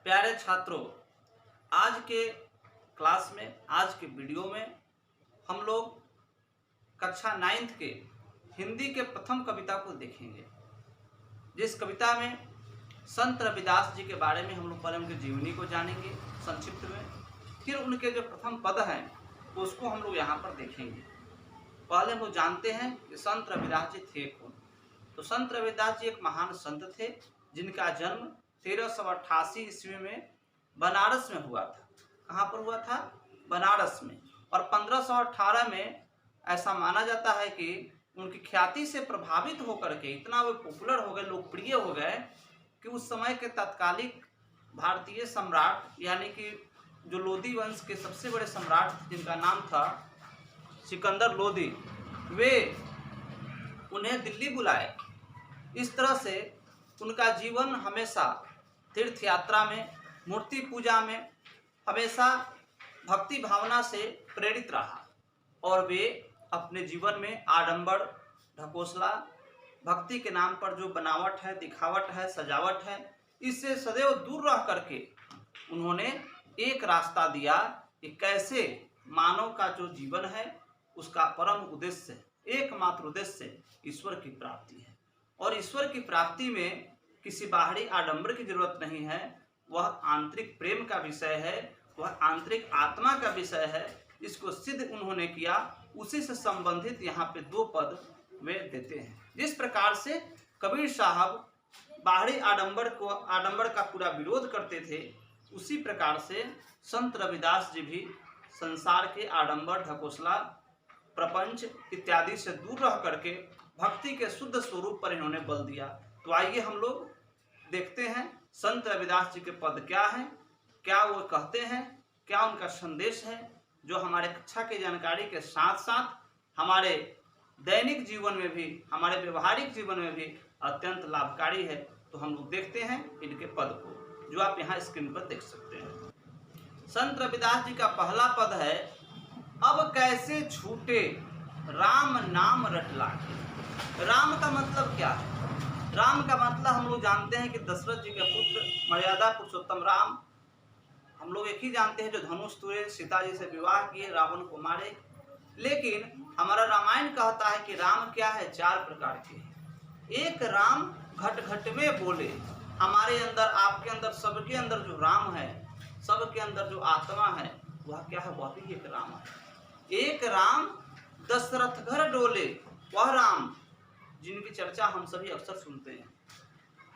प्यारे छात्रों, आज के क्लास में, आज के वीडियो में हम लोग कक्षा 9th के हिंदी के प्रथम कविता को देखेंगे। जिस कविता में संत रविदास जी के बारे में हम लोग पहले उनकी जीवनी को जानेंगे संक्षिप्त में, फिर उनके जो प्रथम पद हैं उसको हम लोग यहाँ पर देखेंगे। पहले हम लोग जानते हैं कि संत रविदास जी थे कौन। तो संत रविदास जी एक महान संत थे जिनका जन्म 1388 ईस्वी में बनारस में हुआ था। कहाँ पर हुआ था? बनारस में। और 1518 में ऐसा माना जाता है कि उनकी ख्याति से प्रभावित होकर के इतना वे पॉपुलर हो गए, लोकप्रिय हो गए कि उस समय के तत्कालिक भारतीय सम्राट यानी कि जो लोदी वंश के सबसे बड़े सम्राट थे जिनका नाम था सिकंदर लोदी, वे उन्हें दिल्ली बुलाए। इस तरह से उनका जीवन हमेशा तीर्थ यात्रा में, मूर्ति पूजा में, हमेशा भक्ति भावना से प्रेरित रहा और वे अपने जीवन में आडंबर, ढकोसला, भक्ति के नाम पर जो बनावट है, दिखावट है, सजावट है, इससे सदैव दूर रह करके उन्होंने एक रास्ता दिया कि कैसे मानव का जो जीवन है उसका परम उद्देश्य, एकमात्र उद्देश्य ईश्वर की प्राप्ति है। और ईश्वर की प्राप्ति में किसी बाहरी आडंबर की जरूरत नहीं है, वह आंतरिक प्रेम का विषय है, वह आंतरिक आत्मा का विषय है। इसको सिद्ध उन्होंने किया। उसी से संबंधित यहाँ पे 2 पद वे देते हैं। जिस प्रकार से कबीर साहब बाहरी आडंबर का पूरा विरोध करते थे, उसी प्रकार से संत रविदास जी भी संसार के आडंबर, ढकोसला, प्रपंच इत्यादि से दूर रह करके भक्ति के शुद्ध स्वरूप पर इन्होंने बल दिया। तो आइए हम लोग देखते हैं संत रविदास जी के पद क्या हैं, क्या वो कहते हैं, क्या उनका संदेश है, जो हमारे कक्षा की जानकारी के साथ साथ हमारे दैनिक जीवन में भी, हमारे व्यवहारिक जीवन में भी अत्यंत लाभकारी है। तो हम लोग देखते हैं इनके पद को, जो आप यहाँ स्क्रीन पर देख सकते हैं। संत रविदास जी का पहला पद है, अब कैसे छूटे राम नाम रट लागे। राम का मतलब क्या है? राम का मतलब हम लोग जानते हैं कि दशरथ जी के पुत्र मर्यादा पुरुषोत्तम राम, हम लोग एक ही जानते हैं जो धनुष तुरे, सीता जी से विवाह किए, रावण को मारे। लेकिन हमारा रामायण कहता है कि राम क्या है? 4 प्रकार के। एक राम घट घट में बोले, हमारे अंदर, आपके अंदर, सबके अंदर जो राम है, सबके अंदर जो आत्मा है, वह क्या है? वह भी एक राम है। एक राम दशरथ घर डोले, वह राम जिनकी चर्चा हम सभी अक्सर सुनते हैं,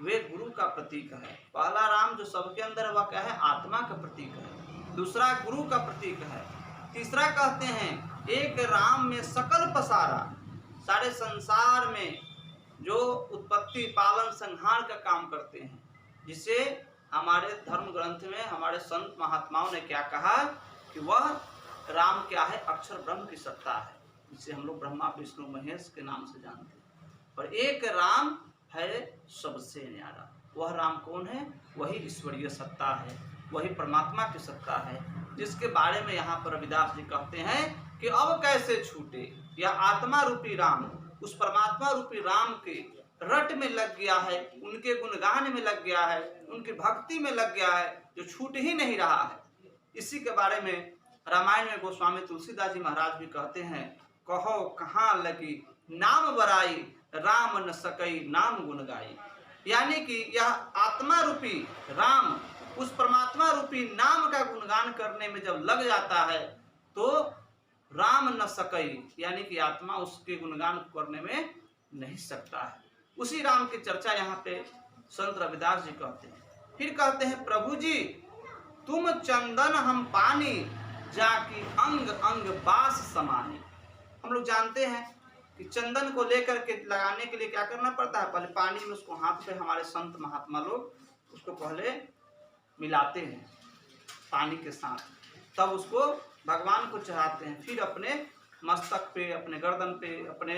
वे गुरु का प्रतीक है। पहला राम जो सबके अंदर है वह क्या है? आत्मा का प्रतीक है। दूसरा गुरु का प्रतीक है। तीसरा कहते हैं एक राम में सकल पसारा, सारे संसार में जो उत्पत्ति, पालन, संहार का काम करते हैं, जिसे हमारे धर्म ग्रंथ में हमारे संत महात्माओं ने क्या कहा कि वह राम क्या है? अक्षर ब्रह्म की सत्ता है, जिसे हम लोग ब्रह्मा विष्णु महेश के नाम से जानते हैं। और एक राम है सबसे न्यारा। वह राम कौन है? वही ईश्वरीय सत्ता है, वही परमात्मा की सत्ता है, जिसके बारे में यहाँ पर रविदास जी कहते हैं कि अब कैसे छूटे, यह आत्मा रूपी राम उस परमात्मा रूपी राम के रट में लग गया है, उनके गुणगान में लग गया है, उनकी भक्ति में लग गया है, जो छूट ही नहीं रहा है। इसी के बारे में रामायण में गोस्वामी तुलसीदास जी महाराज भी कहते हैं, कहो कहाँ लगी नाम बराई, राम न सकई नाम गुण गाई। यानी कि यह आत्मा रूपी राम उस परमात्मा रूपी नाम का गुणगान करने में जब लग जाता है तो राम न सकई, यानी कि आत्मा उसके गुणगान करने में नहीं सकता है। उसी राम की चर्चा यहाँ पे संत रविदास जी कहते हैं। फिर कहते हैं, प्रभु जी तुम चंदन हम पानी, जाकी अंग अंग बास समानी। हम लोग जानते हैं कि चंदन को लेकर के लगाने के लिए क्या करना पड़ता है? पहले पानी में उसको हाथ पे हमारे संत महात्मा लोग उसको पहले मिलाते हैं पानी के साथ, तब उसको भगवान को चढ़ाते हैं। फिर अपने मस्तक पे, अपने गर्दन पे, अपने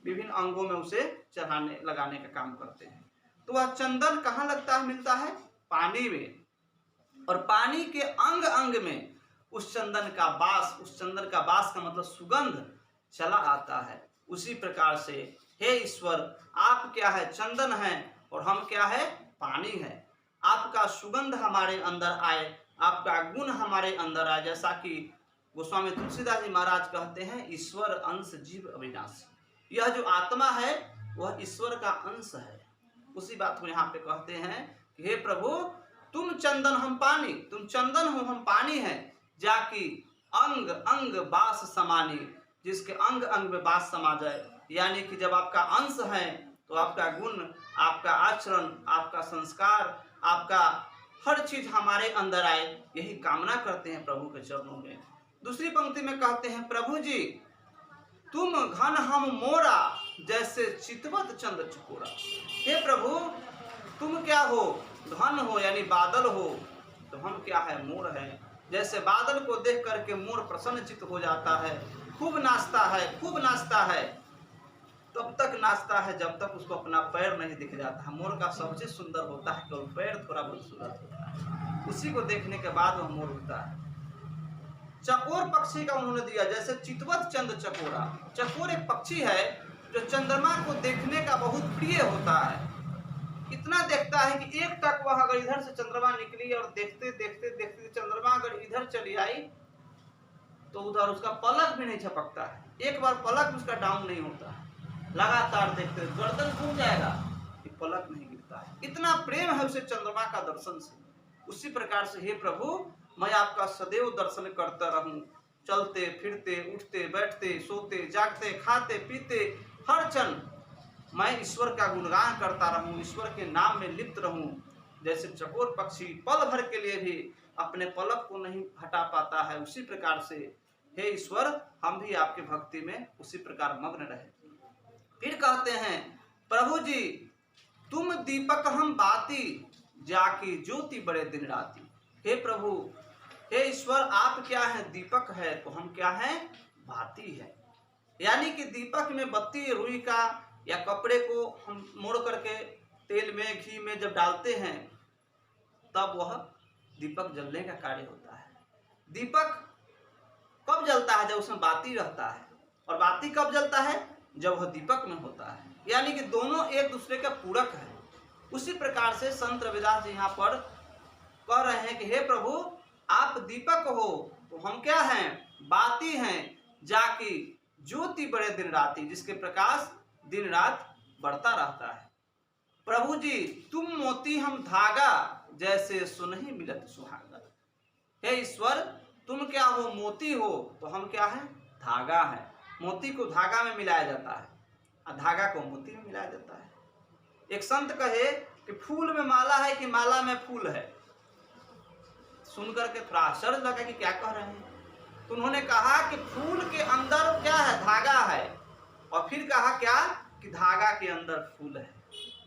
विभिन्न अंगों में उसे चढ़ाने लगाने का काम करते हैं। तो वह चंदन कहाँ लगता है? मिलता है पानी में। और पानी के अंग अंग में उस चंदन का बास, उस चंदन का बास का मतलब सुगंध चला आता है। उसी प्रकार से हे ईश्वर, आप क्या है? चंदन हैं और हम क्या है? पानी है। आपका सुगंध हमारे अंदर आए, आपका गुण हमारे अंदर आए। जैसा कि गोस्वामी तुलसीदास जी महाराज कहते हैं, ईश्वर अंश जीव अविनाशी। यह जो आत्मा है वह ईश्वर का अंश है। उसी बात को यहाँ पे कहते हैं कि हे प्रभु, तुम चंदन हम पानी, तुम चंदन हो हम पानी हैं, जाकी अंग अंग बास समानी, जिसके अंग अंग में बास समा जाए। यानी कि जब आपका अंश है तो आपका गुण, आपका आचरण, आपका संस्कार, आपका हर चीज हमारे अंदर आए, यही कामना करते हैं प्रभु के चरणों में। दूसरी पंक्ति में कहते हैं, प्रभु जी तुम घन हम मोरा, जैसे चितवत चंद चकोरा। हे प्रभु, तुम क्या हो? घन हो यानी बादल हो, तो हम क्या है? मोर है। जैसे बादल को देख करके मोर प्रसन्नचित हो जाता है, खूब नाचता है, खूब नाचता है, तब तक नाचता है जब तक उसको अपना पैर नहीं दिख जाता है। मोर का सबसे सुंदर होता है केवल पैर थोड़ा बहुत सुंदर होता है, उसी को देखने के बाद वह मोर उड़ता है। चकोर पक्षी का उन्होंने दिया, जैसे चितवत चंद चकोरा। चकोर एक पक्षी है जो चंद्रमा को देखने का बहुत प्रिय होता है। इतना देखता है कि एक टक वह अगर इधर से चंद्रमा निकली और देखते देखते देखते चंद्रमा अगर इधर चली आई तो उधर उसका पलक भी नहीं झपकता है, एक बार पलक उसका डाउन नहीं होता है। लगातार देखते गर्दन घूम जाएगा कि पलक नहीं गिरता है। इतना प्रेम है उसे चंद्रमा का दर्शन से। उसी प्रकार से हे प्रभु, मैं आपका सदैव दर्शन करता रहूं, चलते फिरते, उठते बैठते, सोते जागते, खाते पीते, हर क्षण मैं ईश्वर का गुणगान करता रहूं, ईश्वर के नाम में लिप्त रहूं। जैसे चकोर पक्षी पल भर के लिए भी अपने पलक को नहीं हटा पाता है, उसी प्रकार से हे ईश्वर, हम भी आपके भक्ति में उसी प्रकार मग्न रहे। फिर कहते हैं, प्रभु जी तुम दीपक हम बाती, जाकी ज्योति बड़े दिन राती। हे प्रभु, हे ईश्वर, आप क्या है? दीपक है, तो हम क्या है? बाती है। यानी कि दीपक में बत्ती रुई का या कपड़े को हम मोड़ करके तेल में, घी में जब डालते हैं तब वह दीपक जलने का कार्य होता है। दीपक कब जलता है? जब उसमें बाती रहता है। और बाती कब जलता है? जब वह दीपक में होता है। यानी कि दोनों एक दूसरे का पूरक है। उसी प्रकार से संत रविदास जी यहाँ पर कह रहे हैं कि हे प्रभु, आप दीपक हो तो हम क्या हैं? बाती हैं, जाकी ज्योति बड़े दिन राती, जिसके प्रकाश दिन रात बढ़ता रहता है। प्रभु जी तुम मोती हम धागा, जैसे सुनहि मिलत सुहागा। हे ईश्वर, तुम क्या हो? मोती हो, तो हम क्या है? धागा है। मोती को धागा में मिलाया जाता है और धागा को मोती में मिलाया जाता है। एक संत कहे कि फूल में माला है कि माला में फूल है। सुनकर के थोड़ा आश्चर्य लगा कि क्या कह रहे हैं। तो उन्होंने कहा कि फूल के अंदर क्या है? धागा है। और फिर कहा क्या? कि धागा के अंदर फूल है।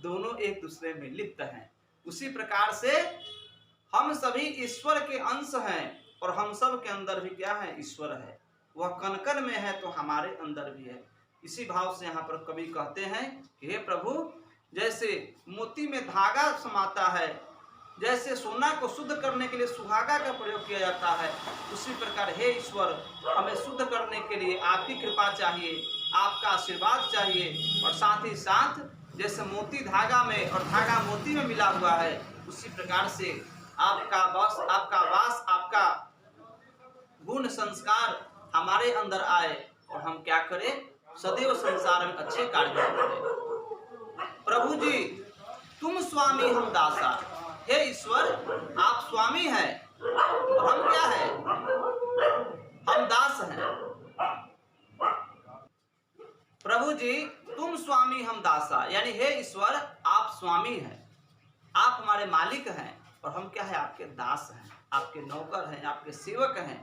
दोनों एक दूसरे में लिप्त हैं। उसी प्रकार से हम सभी ईश्वर के अंश हैं और हम सब के अंदर भी क्या है? ईश्वर है। वह कण-कण में है तो हमारे अंदर भी है। इसी भाव से यहाँ पर कवि कहते हैं कि हे प्रभु, जैसे मोती में धागा समाता है, जैसे सोना को शुद्ध करने के लिए सुहागा का प्रयोग किया जाता है, उसी प्रकार हे ईश्वर, हमें शुद्ध करने के लिए आपकी कृपा चाहिए, आपका आशीर्वाद चाहिए। और साथ ही साथ जैसे मोती धागा में और धागा मोती में मिला हुआ है, उसी प्रकार से आपका वास, आपका गुण संस्कार हमारे अंदर आए और हम क्या करें? सदैव संसार में अच्छे कार्य करें। प्रभु जी तुम स्वामी हम दासा। हे ईश्वर, आप स्वामी हैं और हम क्या हैं? हम दास हैं। प्रभु जी तुम स्वामी हम दासा, यानी हे ईश्वर, आप स्वामी हैं, आप हमारे मालिक हैं और हम क्या है? आपके दास हैं, आपके नौकर हैं, आपके सेवक हैं।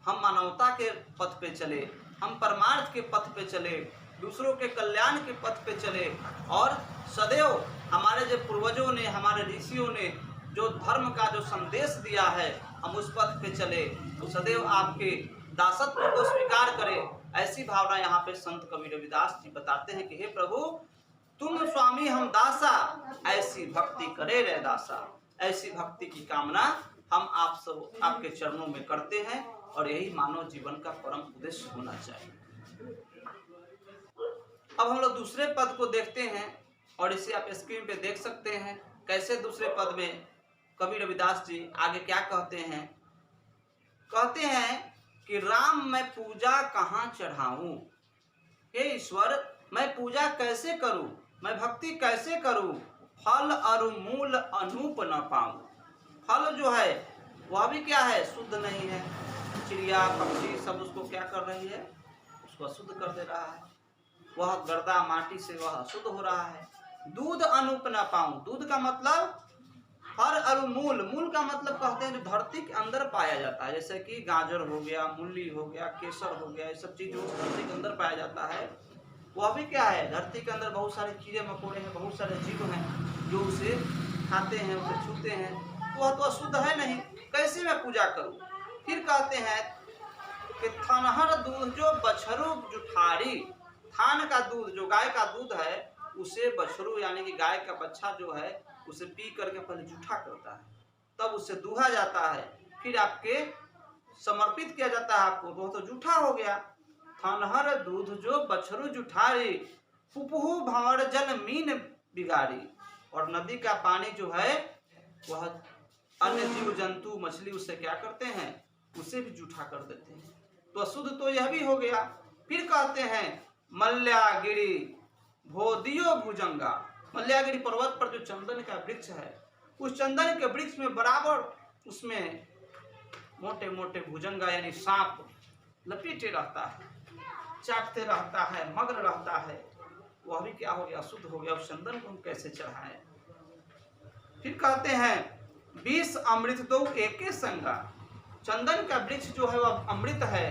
हम मानवता के पथ पे चले, हम परमार्थ के पथ पे चले, दूसरों के कल्याण के पथ पे चले और सदैव हमारे जो पूर्वजों ने, हमारे ऋषियों ने जो धर्म का जो संदेश दिया है, हम उस पथ पे चले तो सदैव आपके दासत्व को स्वीकार करें। ऐसी भावना यहाँ पे संत कवि रविदास जी बताते हैं कि हे प्रभु, तुम स्वामी हम दासा, ऐसी भक्ति करे रे दासा। ऐसी भक्ति की कामना हम आप सब आपके चरणों में करते हैं और यही मानव जीवन का परम उद्देश्य होना चाहिए। अब हम लोग दूसरे पद को देखते हैं और इसे आप स्क्रीन पे देख सकते हैं। कैसे दूसरे पद में कवि रविदास जी आगे क्या कहते हैं? कहते हैं कि राम मैं पूजा कहाँ चढ़ाऊं, हे ईश्वर मैं पूजा कैसे करूं, मैं भक्ति कैसे करूं, फल और मूल अनूप न पाऊं। फल जो है वह भी क्या है, शुद्ध नहीं है। चिड़िया पक्षी सब उसको क्या कर रही है, उसको अशुद्ध कर दे रहा है। वह गर्दा माटी से वह शुद्ध हो रहा है। दूध अनूप न पाऊं, दूध का मतलब फल और मूल, मूल का मतलब कहते हैं जो धरती के अंदर पाया जाता है, जैसे कि गाजर हो गया, मूली हो गया, केसर हो गया, ये सब चीज जो धरती के अंदर पाया जाता है वह भी क्या है, धरती के अंदर बहुत सारे कीड़े मकोड़े हैं, बहुत सारे जीव हैं जो उसे खाते हैं, उसे छूते हैं, तो वह तो अशुद्ध है नहीं, कैसे मैं पूजा करूं? फिर कहते हैं कि थनहर दूध जो बछरू जुठारी, थान का दूध जो गाय का दूध है उसे बछरू यानी कि गाय का बच्चा जो है उसे पी करके पहले जूठा करता है, तब उसे दूहा जाता है, फिर आपके समर्पित किया जाता है आपको, तो वो तो जूठा हो गया। थनहर दूध जो बछरू जुठारी, पुपहू भंवर जल मीन बिगाड़ी, और नदी का पानी जो है वह अन्य जीव जंतु मछली उससे क्या करते हैं, उसे भी जूठा कर देते हैं, तो अशुद्ध तो यह भी हो गया। फिर कहते हैं मल्यागिरी भोदियो भुजंगा, मल्यागिरी पर्वत पर जो चंदन का वृक्ष है, उस चंदन के वृक्ष में बराबर उसमें मोटे मोटे भुजंगा यानी सांप लपेटे रहता है, चाटते रहता है, मग्न रहता है, वह भी क्या हो गया, शुद्ध हो गया। उस चंदन को हम कैसे चढ़ाएं? फिर कहते हैं 20 अमृत दो एके संगा, चंदन का वृक्ष जो है वह अमृत है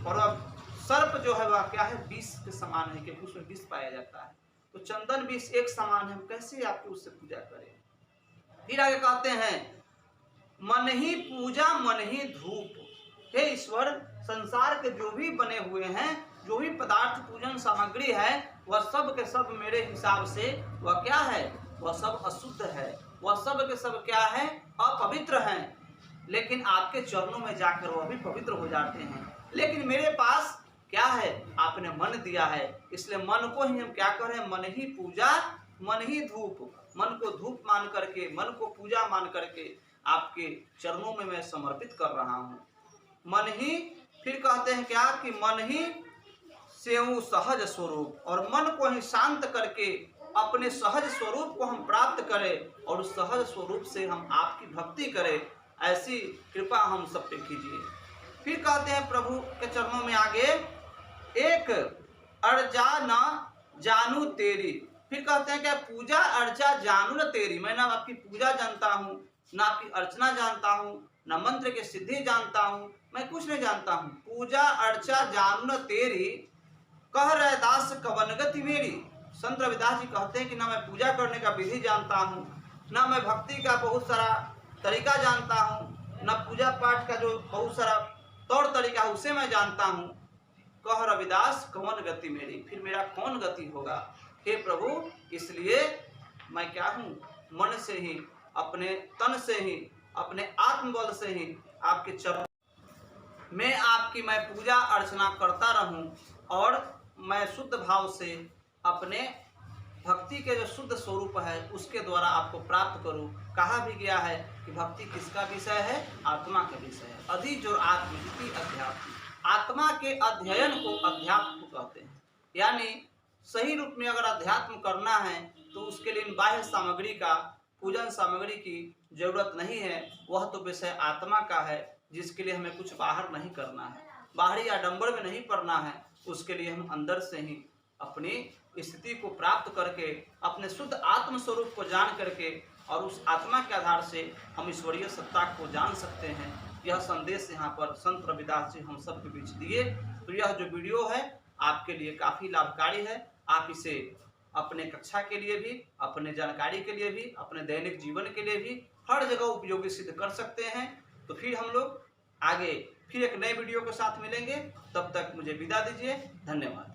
और अब सर्प जो है वह क्या है, विष के समान है, क्योंकि उसमें विष पाया जाता है, तो चंदन विष एक समान है, हम कैसे आपकी उससे पूजा करें? फिर आगे कहते हैं मन ही पूजा मन ही धूप, हे ईश्वर संसार के जो भी बने हुए हैं, जो भी पदार्थ पूजन सामग्री है वह सब के सब मेरे हिसाब से वह क्या है, वह सब अशुद्ध है, वह सब के सब क्या है, अपवित्र हैं, लेकिन आपके चरणों में जाकर वह भी पवित्र हो जाते हैं। लेकिन मेरे पास क्या है, आपने मन दिया है, इसलिए मन को ही हम क्या करें, मन ही पूजा मन ही धूप, मन को धूप मान करके, मन को पूजा मान करके आपके चरणों में मैं समर्पित कर रहा हूँ। मन ही, फिर कहते हैं क्या कि मन ही सेऊ सहज स्वरूप, और मन को ही शांत करके अपने सहज स्वरूप को हम प्राप्त करें और उस सहज स्वरूप से हम आपकी भक्ति करें, ऐसी कृपा हम सब पे कीजिए। फिर कहते हैं प्रभु के चरणों में आगे एक अर्जा न जानू तेरी, फिर कहते हैं क्या पूजा अर्चा जानू न तेरी, मैं ना आपकी पूजा जानता हूँ, ना आपकी अर्चना जानता हूँ, ना मंत्र के सिद्धि जानता हूँ, मैं कुछ नहीं जानता हूँ। पूजा अर्चा जानू न तेरी, कह रहे दास कवन गति मेरी, संत रविदास जी कहते हैं कि ना मैं पूजा करने का विधि जानता हूँ, ना मैं भक्ति का बहुत सारा तरीका जानता हूँ, ना पूजा पाठ का जो बहुत सारा तौर तरीका है उसे मैं जानता हूँ। कह रविदास कवन गति मेरी, फिर मेरा कौन गति होगा? हे प्रभु, इसलिए मैं क्या हूँ, मन से ही, अपने तन से ही, अपने आत्मबल से ही आपके चरण में आपकी मैं पूजा अर्चना करता रहूं और मैं शुद्ध भाव से अपने भक्ति के जो शुद्ध स्वरूप है उसके द्वारा आपको प्राप्त करूं। कहा भी गया है कि भक्ति किसका विषय है, आत्मा का विषय है। अधि जो आत्मविधि अध्यात्म, आत्मा के अध्ययन को अध्यात्म कहते हैं, यानी सही रूप में अगर अध्यात्म करना है तो उसके लिए बाह्य सामग्री का, पूजन सामग्री की जरूरत नहीं है, वह तो विषय आत्मा का है, जिसके लिए हमें कुछ बाहर नहीं करना है, बाहरी आडंबर में नहीं पड़ना है, उसके लिए हम अंदर से ही अपनी स्थिति को प्राप्त करके अपने शुद्ध आत्म स्वरूप को जान करके और उस आत्मा के आधार से हम ईश्वरीय सत्ता को जान सकते हैं। यह संदेश यहाँ पर संत रविदास जी हम सब के बीच दिए। तो यह जो वीडियो है आपके लिए काफ़ी लाभकारी है, आप इसे अपने कक्षा के लिए भी, अपने जानकारी के लिए भी, अपने दैनिक जीवन के लिए भी हर जगह उपयोगी सिद्ध कर सकते हैं। तो फिर हम लोग आगे फिर एक नए वीडियो के साथ मिलेंगे, तब तक मुझे विदा दीजिए, धन्यवाद।